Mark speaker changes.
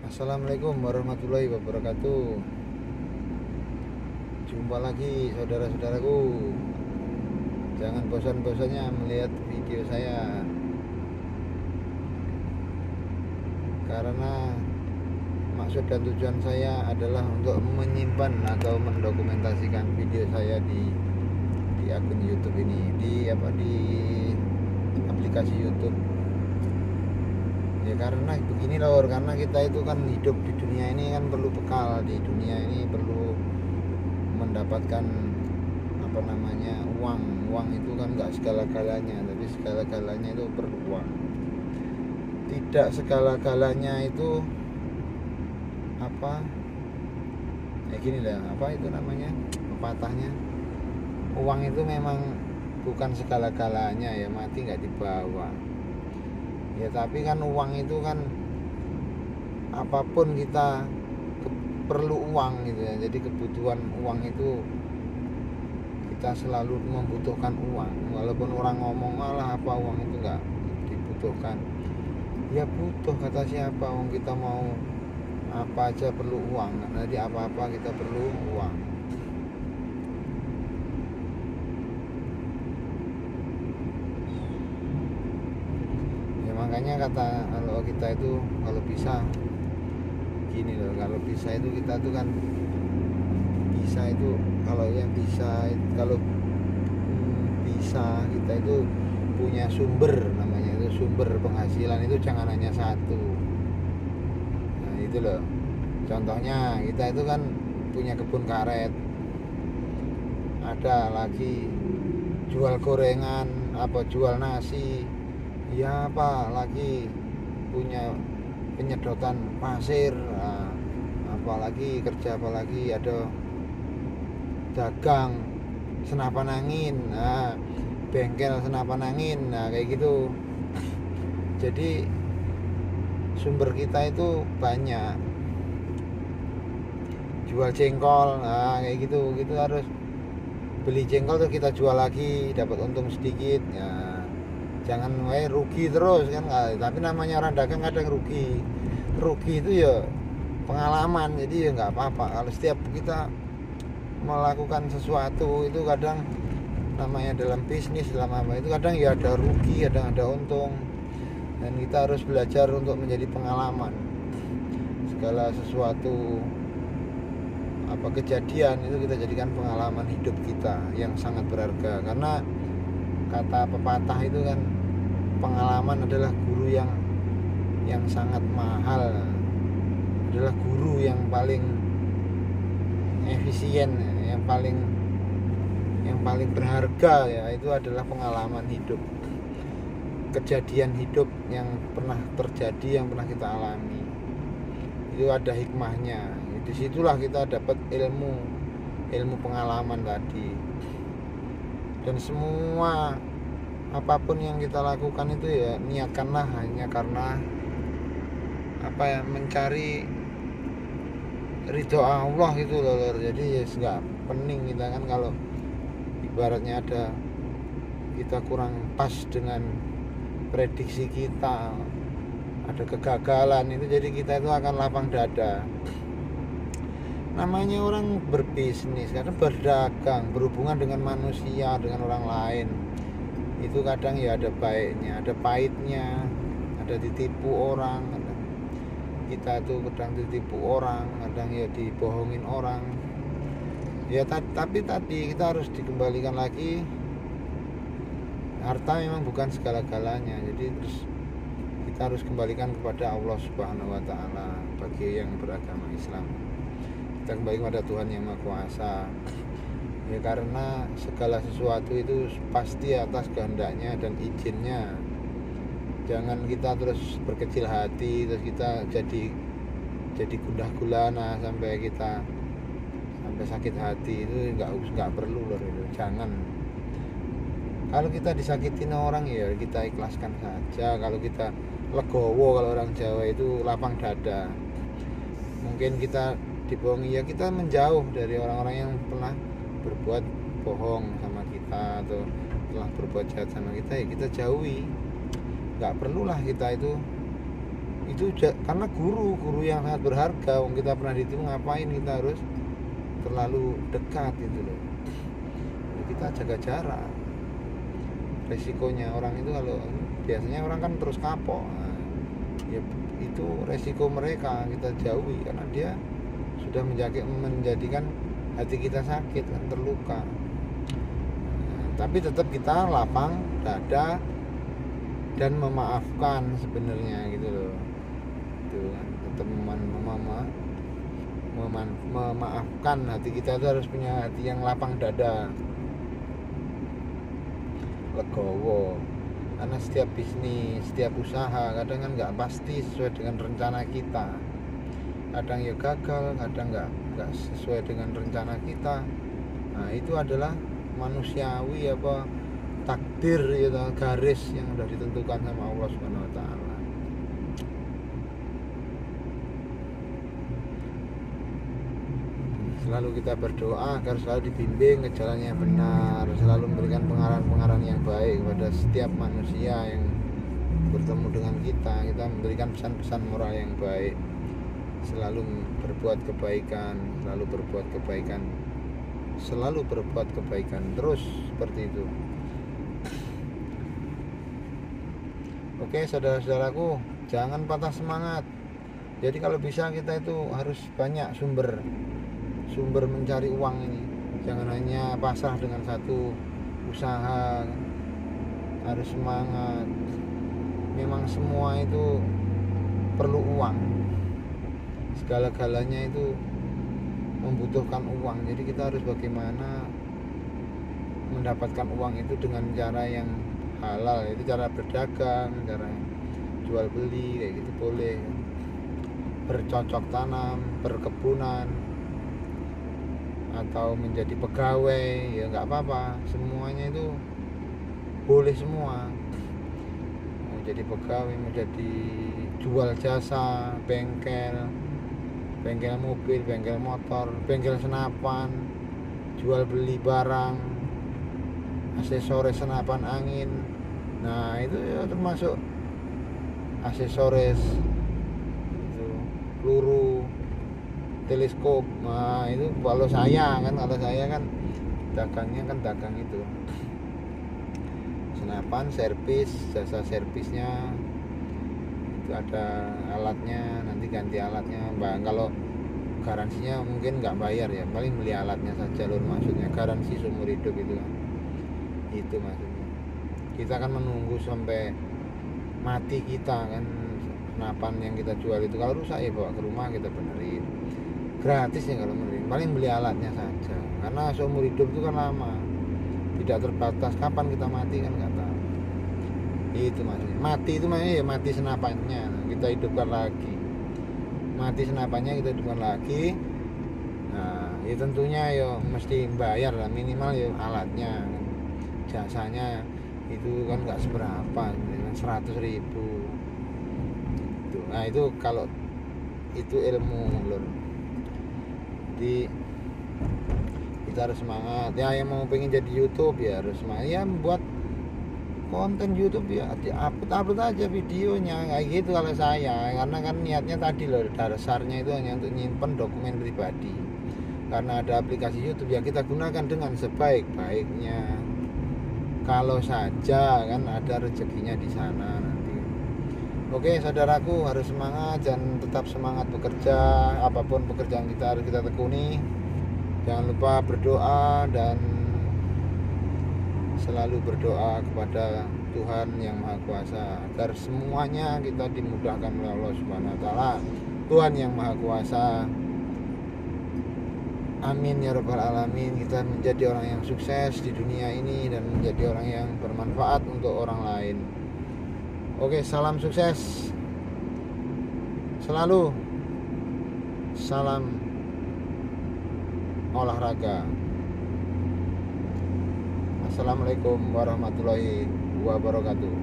Speaker 1: Assalamualaikum warahmatullahi wabarakatuh. Jumpa lagi saudara-saudaraku. Jangan bosan-bosannya melihat video saya, karena maksud dan tujuan saya adalah untuk menyimpan atau mendokumentasikan video saya di akun YouTube ini, di aplikasi YouTube. Ya karena begini loh, karena kita itu kan hidup di dunia ini kan perlu bekal, di dunia ini perlu mendapatkan uang itu kan nggak segala-galanya, tapi segala-galanya itu perlu uang. Tidak segala-galanya itu gini lah, itu namanya pepatahnya, uang itu memang bukan segala-galanya, ya mati nggak dibawa. Ya tapi kan uang itu kan apapun kita perlu uang gitu ya. Jadi kebutuhan uang itu kita selalu membutuhkan uang. Walaupun orang ngomong malah apa uang itu nggak dibutuhkan, ya butuh, kata siapa, uang kita mau apa aja perlu uang. Jadi apa-apa kita perlu uang. Makanya kata kalau kita itu kalau bisa gini loh, kalau bisa itu kita tuh kan bisa itu kalau bisa kita itu punya sumber, namanya itu sumber penghasilan, itu jangan hanya satu. Nah itu loh, contohnya kita itu kan punya kebun karet, ada lagi jual gorengan, jual nasi, ya lagi punya penyedotan pasir, apalagi ada dagang senapan angin, bengkel senapan angin, kayak gitu. Jadi sumber kita itu banyak. Jual jengkol, kayak gitu harus beli jengkol terus kita jual lagi, dapat untung sedikit ya. Jangan rugi terus kan, tapi namanya orang dagang kadang rugi itu ya pengalaman. Jadi ya nggak apa-apa kalau setiap kita melakukan sesuatu itu, kadang namanya dalam bisnis, dalam itu kadang ya ada rugi, kadang ada untung, dan kita harus belajar untuk menjadi pengalaman. Segala sesuatu kejadian itu kita jadikan pengalaman hidup kita yang sangat berharga, karena kata pepatah itu kan, pengalaman adalah guru yang sangat mahal, adalah guru yang paling efisien, yang paling berharga ya, itu adalah pengalaman hidup, kejadian hidup yang pernah terjadi, yang pernah kita alami. Itu ada hikmahnya, disitulah kita dapat ilmu pengalaman tadi. Dan semua apapun yang kita lakukan itu ya niatkanlah hanya karena mencari ridho Allah gitu loh. Jadi ya nggak pening kita kan, kalau ibaratnya kita kurang pas dengan prediksi kita, ada kegagalan itu, jadi kita itu akan lapang dada. Namanya orang berbisnis, karena berdagang, berhubungan dengan manusia, dengan orang lain, itu kadang ya ada baiknya, ada pahitnya, ada ditipu orang, kita tuh kadang ditipu orang, kadang ya dibohongin orang ya. Tapi tadi kita harus dikembalikan lagi, harta memang bukan segala-galanya. Jadi terus kita harus kembalikan kepada Allah Subhanahu wa Ta'ala. Bagi yang beragama Islam, kita kembali kepada Tuhan yang Maha Kuasa ya, karena segala sesuatu itu pasti atas kehendaknya dan izinnya. Jangan kita terus berkecil hati, terus kita jadi gundah gulana sampai sakit hati. Itu nggak perlu loh, itu jangan. Kalau kita disakitin orang ya kita ikhlaskan saja. Kalau kita legowo, kalau orang Jawa itu lapang dada. Mungkin kita dibohongi ya kita menjauh dari orang-orang yang pernah berbuat bohong sama kita atau telah berbuat jahat sama kita, ya kita jauhi. Nggak perlulah kita itu itu karena guru yang sangat berharga. Kita pernah dihitung, ngapain kita harus terlalu dekat gitu loh. Kita jaga jarak. Resikonya orang itu kalau biasanya orang kan terus kapok, nah, ya itu resiko mereka, kita jauhi karena dia sudah menjadikan hati kita sakit kan, terluka. Nah, tapi tetap kita lapang dada dan memaafkan sebenarnya gitu loh. Itu kan tetap memaafkan. Hati kita itu harus punya hati yang lapang dada, legowo. Karena setiap bisnis, setiap usaha kadang kan nggak pasti sesuai dengan rencana kita. Kadang ya gagal, kadang nggak sesuai dengan rencana kita. Nah itu adalah manusiawi takdir ya, garis yang sudah ditentukan sama Allah Subhanahu Wa Taala. Selalu kita berdoa agar selalu dibimbing ke jalan yang benar, selalu memberikan pengarahan-pengarahan yang baik kepada setiap manusia yang bertemu dengan kita. Kita memberikan pesan-pesan moral yang baik, selalu berbuat kebaikan, selalu berbuat kebaikan terus, seperti itu. Oke saudara-saudaraku, jangan patah semangat. Jadi kalau bisa kita itu harus banyak sumber mencari uang ini. Jangan hanya pasrah dengan satu usaha, harus semangat. Memang semua itu perlu uang, segala-galanya itu membutuhkan uang. Jadi kita harus bagaimana mendapatkan uang itu dengan cara yang halal, itu cara berdagang, cara jual beli kayak gitu boleh, bercocok tanam, perkebunan, atau menjadi pegawai ya nggak apa-apa, semuanya itu boleh semua. Mau jadi pegawai, mau jadi jual jasa, bengkel mobil, bengkel motor, bengkel senapan, jual beli barang, aksesoris senapan angin. Nah itu ya termasuk aksesoris itu, peluru, teleskop. Nah itu kalau saya kan dagangnya kan dagang itu, senapan, servis, jasa servisnya itu ada alatnya, nanti ganti alatnya. Kalau garansinya mungkin nggak bayar ya, paling beli alatnya saja lur, maksudnya garansi seumur hidup itu kan, itu maksudnya. Kita kan menunggu sampai mati kita kan. Senapan yang kita jual itu kalau rusak ya bawa ke rumah kita benerin, gratis ya kalau benerin, paling beli alatnya saja. Karena seumur hidup itu kan lama, tidak terbatas kapan kita mati kan nggak tahu. Itu maksudnya. Mati itu maksudnya ya mati senapannya, kita hidupkan lagi. Mati senapannya kita hidupkan lagi. Nah ya tentunya ya mesti bayar lah, minimal ya alatnya, jasanya itu kan nggak seberapa, 100.000. Nah itu kalau itu ilmu lur. Jadi kita harus semangat ya, yang mau pengen jadi YouTube ya harus semangat ya, buat konten YouTube ya, upload aja videonya kayak gitu kalau saya. Karena kan niatnya tadi loh, dasarnya itu hanya untuk nyimpen dokumen pribadi. Karena ada aplikasi YouTube ya kita gunakan dengan sebaik-baiknya. Kalau saja kan ada rezekinya di sana nanti. Oke saudaraku, harus semangat dan tetap semangat bekerja. Apapun pekerjaan kita harus kita tekuni. Jangan lupa berdoa dan selalu berdoa kepada Tuhan yang Maha Kuasa agar semuanya kita dimudahkan oleh Allah Subhanahu Wa Taala. Tuhan yang Maha Kuasa. Amin ya rabbal alamin. Kita menjadi orang yang sukses di dunia ini dan menjadi orang yang bermanfaat untuk orang lain. Oke, salam sukses selalu, salam olahraga. Assalamualaikum warahmatullahi wabarakatuh.